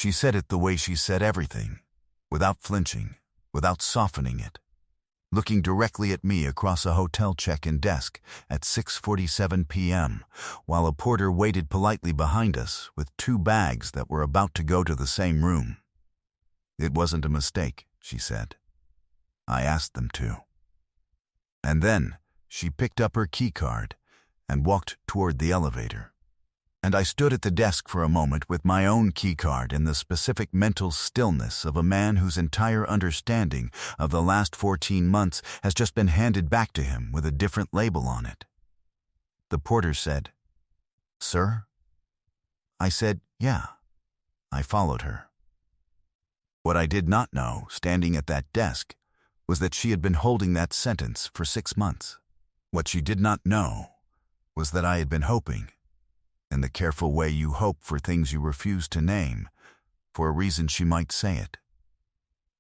She said it the way she said everything, without flinching, without softening it, looking directly at me across a hotel check-in desk at 6:47 p.m., while a porter waited politely behind us with 2 bags that were about to go to the same room. It wasn't a mistake, she said. I asked them to. And then she picked up her key card and walked toward the elevator. And I stood at the desk for a moment with my own key card in the specific mental stillness of a man whose entire understanding of the last 14 months has just been handed back to him with a different label on it. The porter said, "Sir?" I said, "Yeah." I followed her. What I did not know, standing at that desk, was that she had been holding that sentence for 6 months. What she did not know was that I had been hoping, in the careful way you hope for things you refuse to name, for a reason she might say it.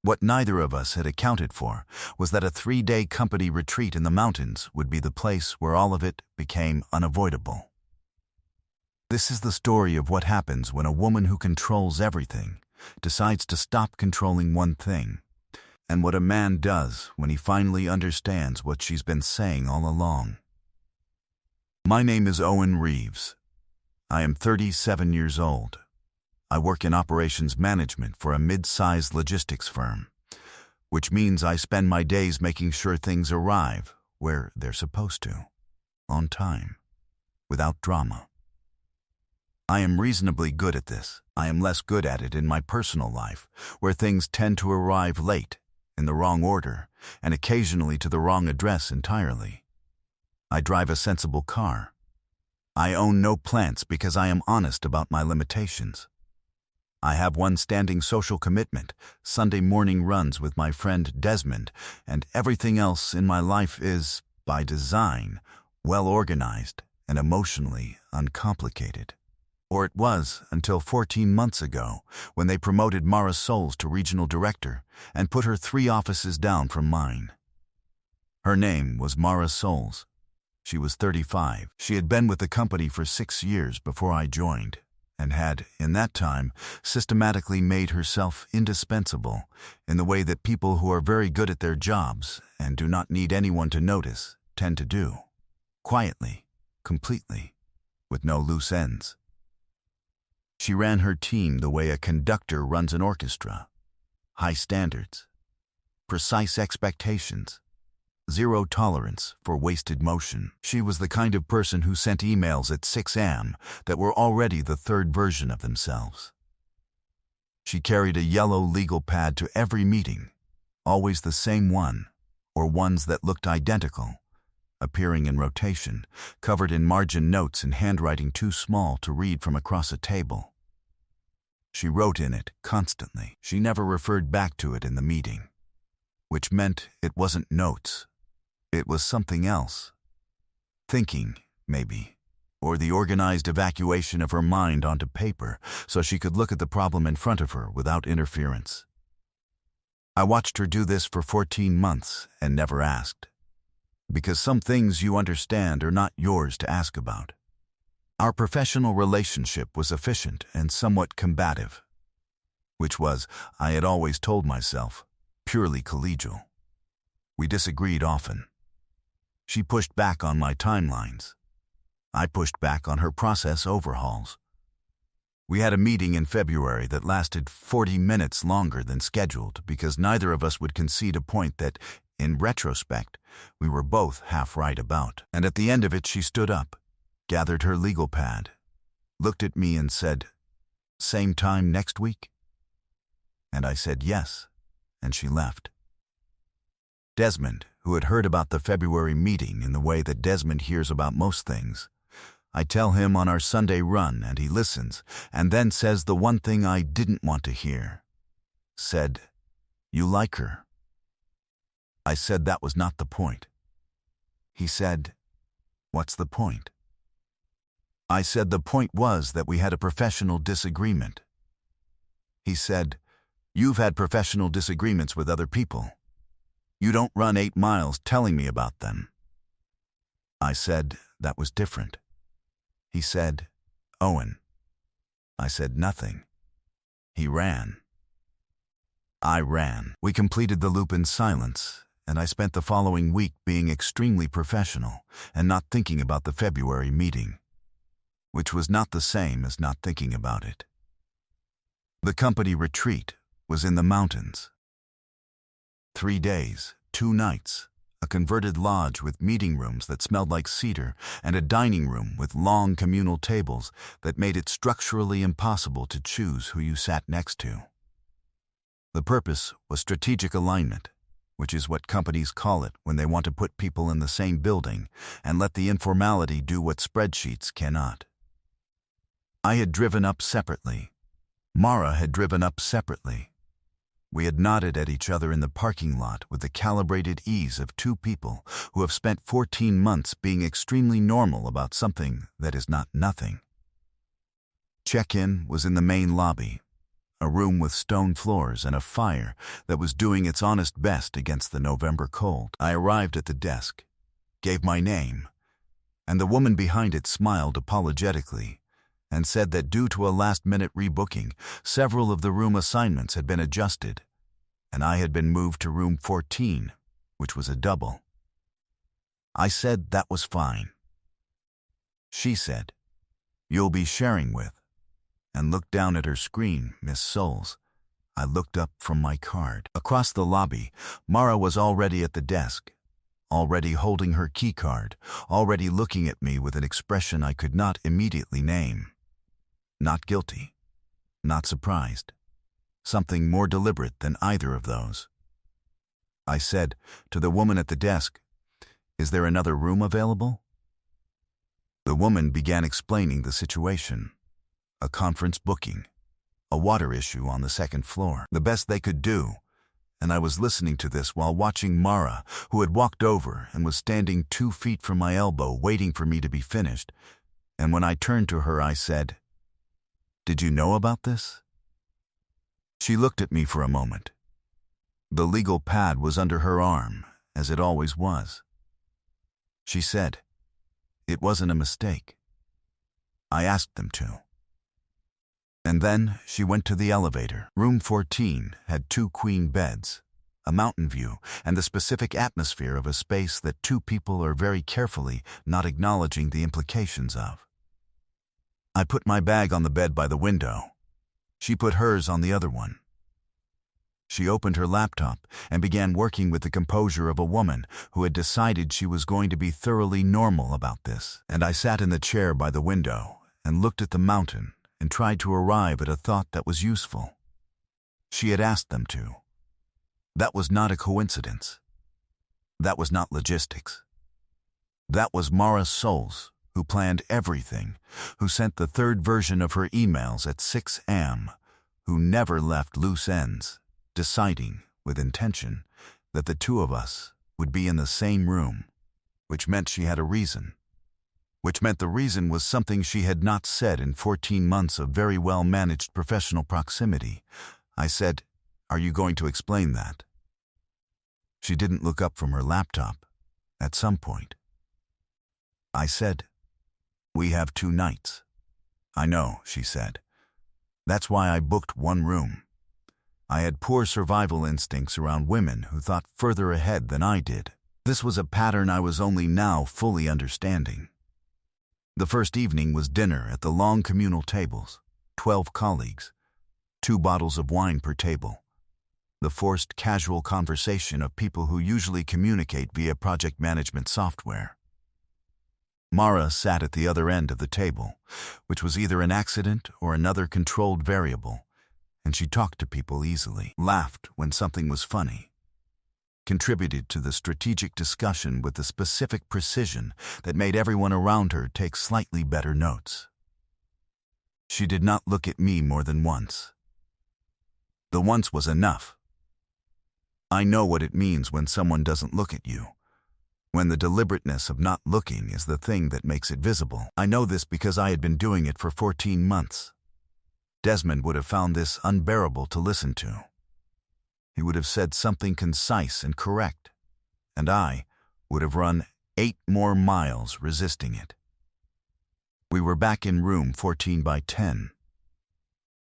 What neither of us had accounted for was that a 3-day company retreat in the mountains would be the place where all of it became unavoidable. This is the story of what happens when a woman who controls everything decides to stop controlling one thing, and what a man does when he finally understands what she's been saying all along. My name is Owen Reeves. I am 37 years old. I work in operations management for a mid-sized logistics firm, which means I spend my days making sure things arrive where they're supposed to, on time, without drama. I am reasonably good at this. I am less good at it in my personal life, where things tend to arrive late, in the wrong order, and occasionally to the wrong address entirely. I drive a sensible car. I own no plants because I am honest about my limitations. I have one standing social commitment, Sunday morning runs with my friend Desmond, and everything else in my life is, by design, well organized and emotionally uncomplicated. Or it was until 14 months ago when they promoted Mara Souls to regional director and put her 3 offices down from mine. Her name was Mara Souls. She was 35. She had been with the company for 6 years before I joined, and had, in that time, systematically made herself indispensable in the way that people who are very good at their jobs and do not need anyone to notice tend to do. Quietly, completely, with no loose ends. She ran her team the way a conductor runs an orchestra. High standards, precise expectations, 0 tolerance for wasted motion. She was the kind of person who sent emails at 6 a.m. that were already the 3rd version of themselves. She carried a yellow legal pad to every meeting, always the same one, or ones that looked identical, appearing in rotation, covered in margin notes in handwriting too small to read from across a table. She wrote in it constantly. She never referred back to it in the meeting, which meant it wasn't notes. It was something else. Thinking, maybe, or the organized evacuation of her mind onto paper so she could look at the problem in front of her without interference. I watched her do this for 14 months and never asked, because some things you understand are not yours to ask about. Our professional relationship was efficient and somewhat combative, which was, I had always told myself, purely collegial. We disagreed often. She pushed back on my timelines. I pushed back on her process overhauls. We had a meeting in February that lasted 40 minutes longer than scheduled because neither of us would concede a point that, in retrospect, we were both half right about. And at the end of it, she stood up, gathered her legal pad, looked at me and said, "Same time next week?" And I said yes, and she left. Desmond, who had heard about the February meeting in the way that Desmond hears about most things, I tell him on our Sunday run and he listens, and then says the one thing I didn't want to hear. Said, "You like her." I said that was not the point. He said, "What's the point?" I said the point was that we had a professional disagreement. He said, "You've had professional disagreements with other people. You don't run 8 miles telling me about them." I said that was different. He said, "Owen." I said nothing. He ran. I ran. We completed the loop in silence, and I spent the following week being extremely professional and not thinking about the February meeting, which was not the same as not thinking about it. The company retreat was in the mountains. 3 days, 2 nights, a converted lodge with meeting rooms that smelled like cedar and a dining room with long communal tables that made it structurally impossible to choose who you sat next to. The purpose was strategic alignment, which is what companies call it when they want to put people in the same building and let the informality do what spreadsheets cannot. I had driven up separately. Mara had driven up separately. We had nodded at each other in the parking lot with the calibrated ease of 2 people who have spent 14 months being extremely normal about something that is not nothing. Check-in was in the main lobby, a room with stone floors and a fire that was doing its honest best against the November cold. I arrived at the desk, gave my name, and the woman behind it smiled apologetically and said that due to a last-minute rebooking, several of the room assignments had been adjusted, and I had been moved to room 14, which was a double. I said that was fine. She said, "You'll be sharing with," and looked down at her screen, Miss Souls. I looked up from my card. Across the lobby, Mara was already at the desk, already holding her key card, already looking at me with an expression I could not immediately name. Not guilty, not surprised, something more deliberate than either of those. I said to the woman at the desk, "Is there another room available?" The woman began explaining the situation. A conference booking, a water issue on the 2nd floor, the best they could do, and I was listening to this while watching Mara, who had walked over and was standing 2 feet from my elbow waiting for me to be finished, and when I turned to her I said, "Did you know about this?" She looked at me for a moment. The legal pad was under her arm, as it always was. She said, "It wasn't a mistake. I asked them to." And then she went to the elevator. Room 14 had 2 queen beds, a mountain view, and the specific atmosphere of a space that 2 people are very carefully not acknowledging the implications of. I put my bag on the bed by the window. She put hers on the other one. She opened her laptop and began working with the composure of a woman who had decided she was going to be thoroughly normal about this. And I sat in the chair by the window and looked at the mountain and tried to arrive at a thought that was useful. She had asked them to. That was not a coincidence. That was not logistics. That was Mara Souls, who planned everything, who sent the 3rd version of her emails at 6 a.m., who never left loose ends, deciding, with intention, that the 2 of us would be in the same room, which meant she had a reason, which meant the reason was something she had not said in 14 months of very well-managed professional proximity. I said, "Are you going to explain that?" She didn't look up from her laptop at some point. I said, "We have 2 nights." "I know," she said. "That's why I booked 1 room." I had poor survival instincts around women who thought further ahead than I did. This was a pattern I was only now fully understanding. The first evening was dinner at the long communal tables, 12 colleagues, 2 bottles of wine per table, the forced casual conversation of people who usually communicate via project management software. Mara sat at the other end of the table, which was either an accident or another controlled variable, and she talked to people easily, laughed when something was funny, contributed to the strategic discussion with the specific precision that made everyone around her take slightly better notes. She did not look at me more than once. The once was enough. I know what it means when someone doesn't look at you, when the deliberateness of not looking is the thing that makes it visible. I know this because I had been doing it for 14 months. Desmond would have found this unbearable to listen to. He would have said something concise and correct, and I would have run 8 more miles resisting it. We were back in room 14 by 10.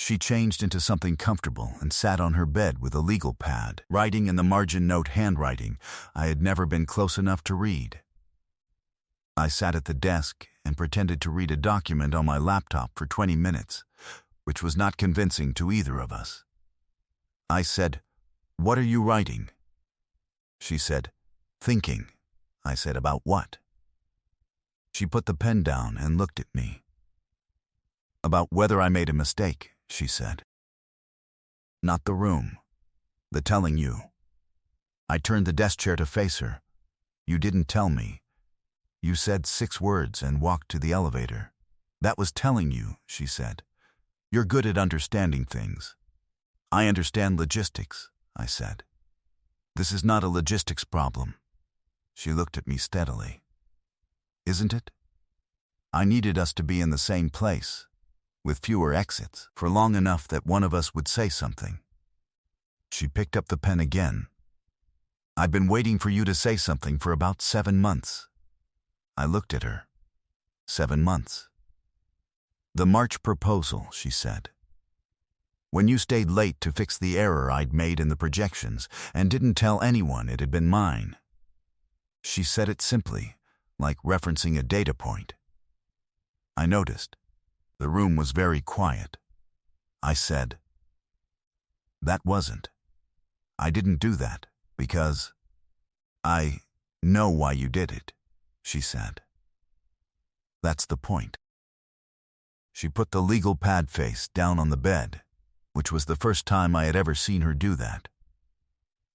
She changed into something comfortable and sat on her bed with a legal pad, writing in the margin note handwriting I had never been close enough to read. I sat at the desk and pretended to read a document on my laptop for 20 minutes, which was not convincing to either of us. I said, "What are you writing?" She said, "Thinking." I said, "About what?" She put the pen down and looked at me. "About whether I made a mistake," she said. "Not the room. The telling you." I turned the desk chair to face her. "You didn't tell me. You said 6 words and walked to the elevator. That was telling you," she said. "You're good at understanding things." "I understand logistics," I said. "This is not a logistics problem." She looked at me steadily. "Isn't it? I needed us to be in the same place, with fewer exits, for long enough that one of us would say something." She picked up the pen again. "I've been waiting for you to say something for about 7 months." I looked at her. 7 months. "The March proposal," she said. "When you stayed late to fix the error I'd made in the projections and didn't tell anyone it had been mine." She said it simply, like referencing a data point. I noticed. The room was very quiet. I said, "That wasn't. I didn't do that because I know why you did it," she said. "That's the point." She put the legal pad face down on the bed, which was the first time I had ever seen her do that.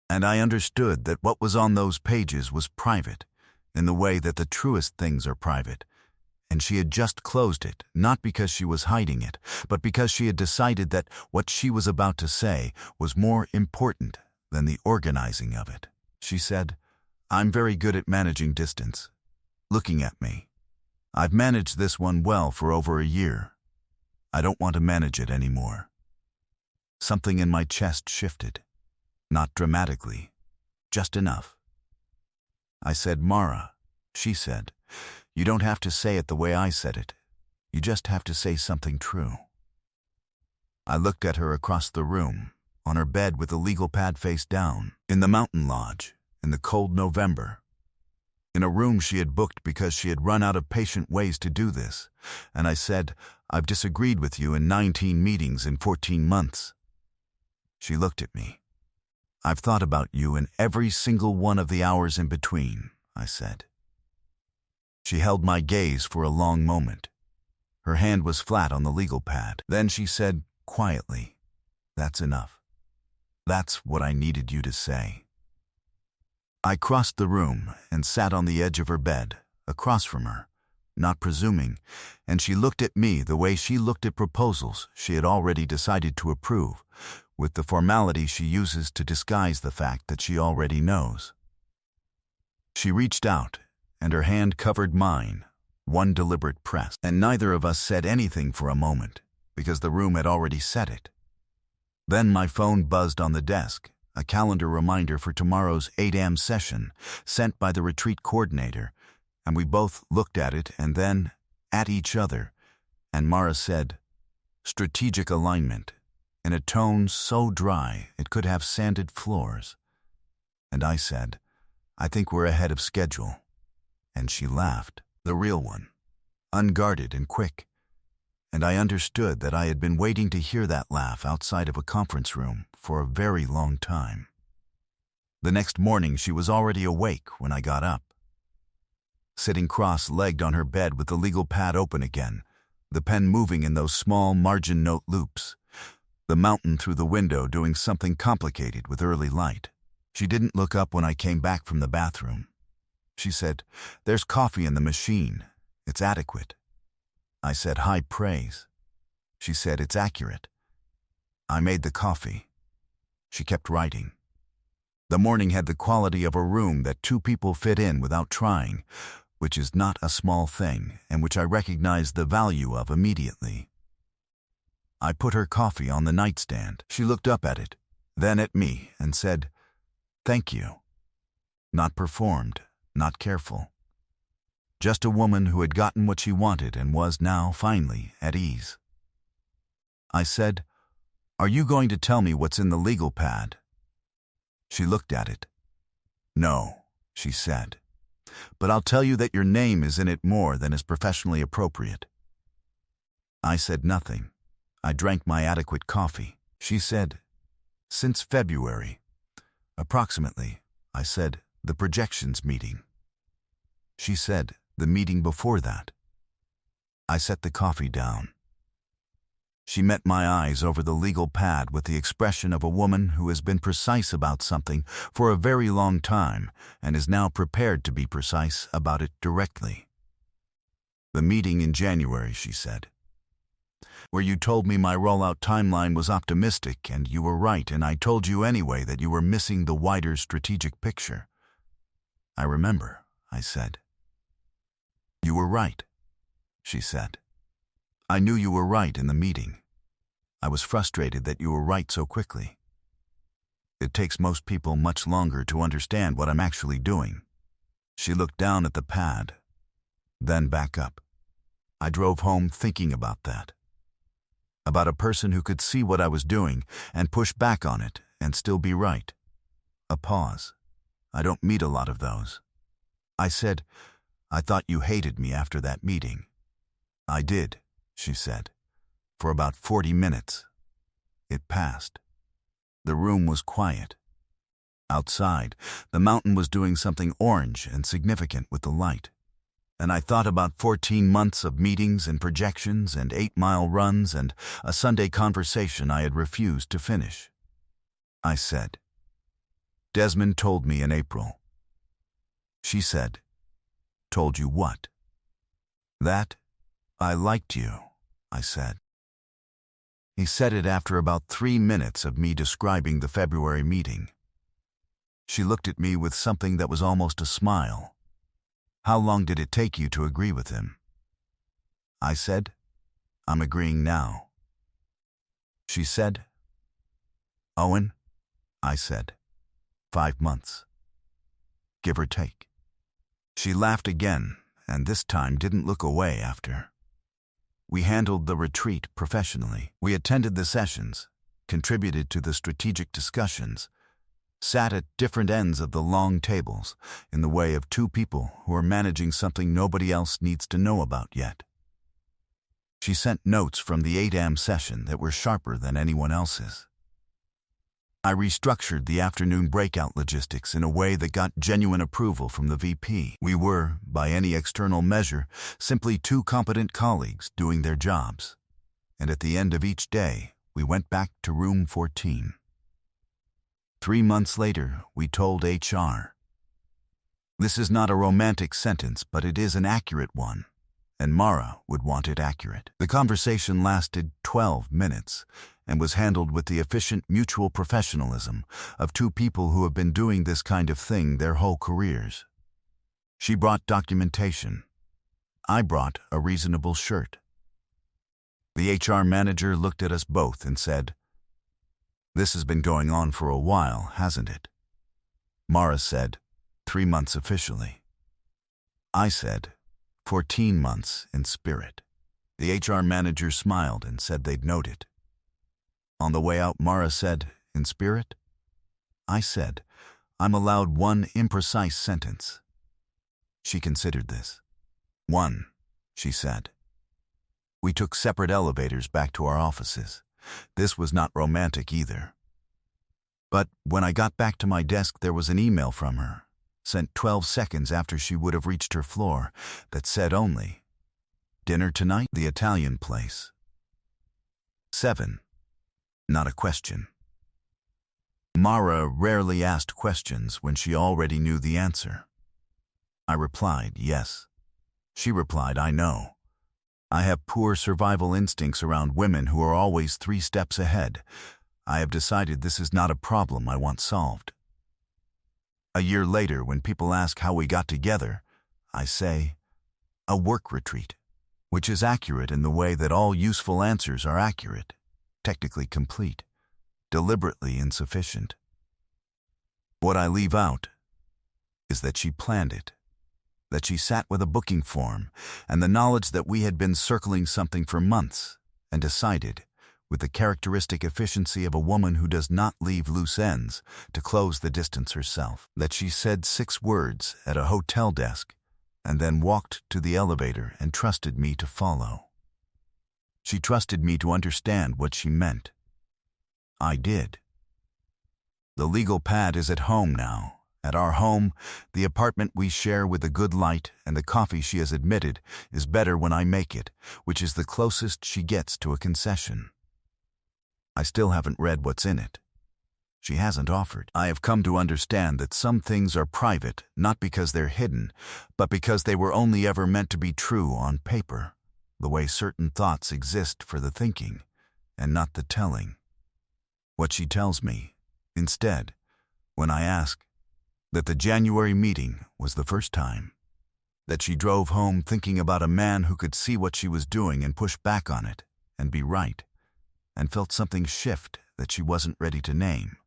And I understood that what was on those pages was private, in the way that the truest things are private, and she had just closed it, not because she was hiding it, but because she had decided that what she was about to say was more important than the organizing of it. She said, "I'm very good at managing distance." Looking at me, "I've managed this one well for over a year. I don't want to manage it anymore." Something in my chest shifted. Not dramatically, just enough. I said, "Mara," she said, "you don't have to say it the way I said it. You just have to say something true." I looked at her across the room, on her bed with the legal pad face down, in the mountain lodge, in the cold November, in a room she had booked because she had run out of patient ways to do this, and I said, "I've disagreed with you in 19 meetings in 14 months. She looked at me. "I've thought about you in every single one of the hours in between," I said. She held my gaze for a long moment. Her hand was flat on the legal pad. Then she said, quietly, "That's enough. That's what I needed you to say." I crossed the room and sat on the edge of her bed, across from her, not presuming, and she looked at me the way she looked at proposals she had already decided to approve, with the formality she uses to disguise the fact that she already knows. She reached out, and her hand covered mine, one deliberate press, and neither of us said anything for a moment, because the room had already said it. Then my phone buzzed on the desk, a calendar reminder for tomorrow's 8 a.m. session, sent by the retreat coordinator, and we both looked at it and then at each other, and Mara said, "Strategic alignment," in a tone so dry it could have sanded floors. And I said, "I think we're ahead of schedule." And she laughed, the real one, unguarded and quick. And I understood that I had been waiting to hear that laugh outside of a conference room for a very long time. The next morning she was already awake when I got up. Sitting cross-legged on her bed with the legal pad open again, the pen moving in those small margin note loops, the mountain through the window doing something complicated with early light. She didn't look up when I came back from the bathroom. She said, "There's coffee in the machine. It's adequate." I said, "High praise." She said, "It's accurate." I made the coffee. She kept writing. The morning had the quality of a room that 2 people fit in without trying, which is not a small thing, and which I recognized the value of immediately. I put her coffee on the nightstand. She looked up at it, then at me, and said, "Thank you." Not performed, not careful. Just a woman who had gotten what she wanted and was now, finally, at ease. I said, Are you going to tell me what's in the legal pad? She looked at it. No, she said. But I'll tell you that your name is in it more than is professionally appropriate. I said nothing. I drank my adequate coffee. She said, since February. Approximately. I said, the projections meeting. She said, the meeting before that. I set the coffee down. She met my eyes over the legal pad with the expression of a woman who has been precise about something for a very long time and is now prepared to be precise about it directly. The meeting in January, she said, where you told me my rollout timeline was optimistic and you were right, and I told you anyway that you were missing the wider strategic picture. I remember, I said. You were right, she said. I knew you were right in the meeting. I was frustrated that you were right so quickly. It takes most people much longer to understand what I'm actually doing. She looked down at the pad, then back up. I drove home thinking about that. About a person who could see what I was doing and push back on it and still be right. A pause. I don't meet a lot of those. I said, I thought you hated me after that meeting. I did, she said, for about 40 minutes. It passed. The room was quiet. Outside, the mountain was doing something orange and significant with the light. And I thought about 14 months of meetings and projections and 8-mile runs and a Sunday conversation I had refused to finish. I said, Desmond told me in April. She said, told you what? That I liked you, I said. He said it after about 3 minutes of me describing the February meeting. She looked at me with something that was almost a smile. How long did it take you to agree with him? I said, I'm agreeing now. She said, Owen? I said, 5 months. Give or take. She laughed again, and this time didn't look away after. We handled the retreat professionally. We attended the sessions, contributed to the strategic discussions, sat at different ends of the long tables in the way of 2 people who are managing something nobody else needs to know about yet. She sent notes from the 8 a.m. session that were sharper than anyone else's. I restructured the afternoon breakout logistics in a way that got genuine approval from the VP. We were, by any external measure, simply 2 competent colleagues doing their jobs. And at the end of each day, we went back to room 14. 3 months later, we told HR. This is not a romantic sentence, but it is an accurate one, and Mara would want it accurate. The conversation lasted 12 minutes and was handled with the efficient mutual professionalism of 2 people who have been doing this kind of thing their whole careers. She brought documentation. I brought a reasonable shirt. The HR manager looked at us both and said, This has been going on for a while, hasn't it? Mara said, 3 months officially. I said, 14 months in spirit. The HR manager smiled and said they'd note it. On the way out, Mara said, in spirit? I said, I'm allowed 1 imprecise sentence. She considered this. 1, she said. We took separate elevators back to our offices. This was not romantic either. But when I got back to my desk, there was an email from her, sent 12 seconds after she would have reached her floor, that said only, Dinner tonight? The Italian place. 7. Not a question. Mara rarely asked questions when she already knew the answer. I replied, yes. She replied, I know. I have poor survival instincts around women who are always 3 steps ahead. I have decided this is not a problem I want solved. A year later, when people ask how we got together, I say, a work retreat, which is accurate in the way that all useful answers are accurate, technically complete, deliberately insufficient. What I leave out is that she planned it, that she sat with a booking form and the knowledge that we had been circling something for months and decided with the characteristic efficiency of a woman who does not leave loose ends to close the distance herself. That she said 6 words at a hotel desk and then walked to the elevator and trusted me to follow. She trusted me to understand what she meant. I did. The legal pad is at home now. At our home, the apartment we share with a good light, and the coffee she has admitted is better when I make it, which is the closest she gets to a concession. I still haven't read what's in it. She hasn't offered. I have come to understand that some things are private, not because they're hidden, but because they were only ever meant to be true on paper, the way certain thoughts exist for the thinking, and not the telling. What she tells me, instead, when I ask, that the January meeting was the first time, that she drove home thinking about a man who could see what she was doing and push back on it, and be right, and felt something shift that she wasn't ready to name.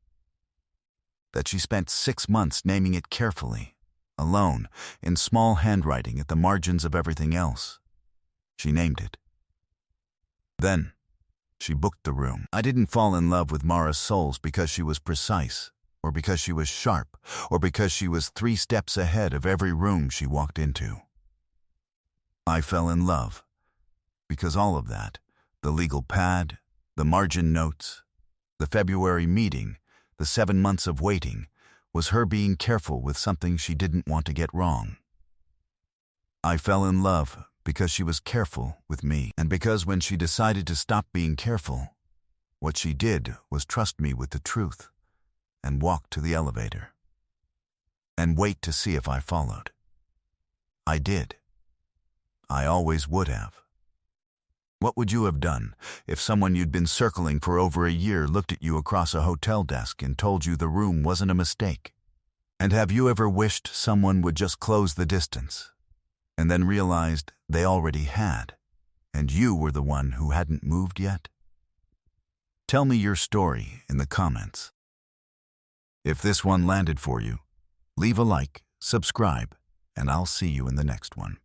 That she spent 6 months naming it carefully, alone, in small handwriting at the margins of everything else. She named it. Then, she booked the room. I didn't fall in love with Mara Souls because she was precise, or because she was sharp, or because she was 3 steps ahead of every room she walked into. I fell in love because all of that, the legal pad, the margin notes, the February meeting, the 7 months of waiting, was her being careful with something she didn't want to get wrong. I fell in love because she was careful with me, and because when she decided to stop being careful, what she did was trust me with the truth, and walk to the elevator, and wait to see if I followed. I did. I always would have. What would you have done if someone you'd been circling for over a year looked at you across a hotel desk and told you the room wasn't a mistake? And have you ever wished someone would just close the distance, and then realized they already had, and you were the one who hadn't moved yet? Tell me your story in the comments. If this one landed for you, leave a like, subscribe, and I'll see you in the next one.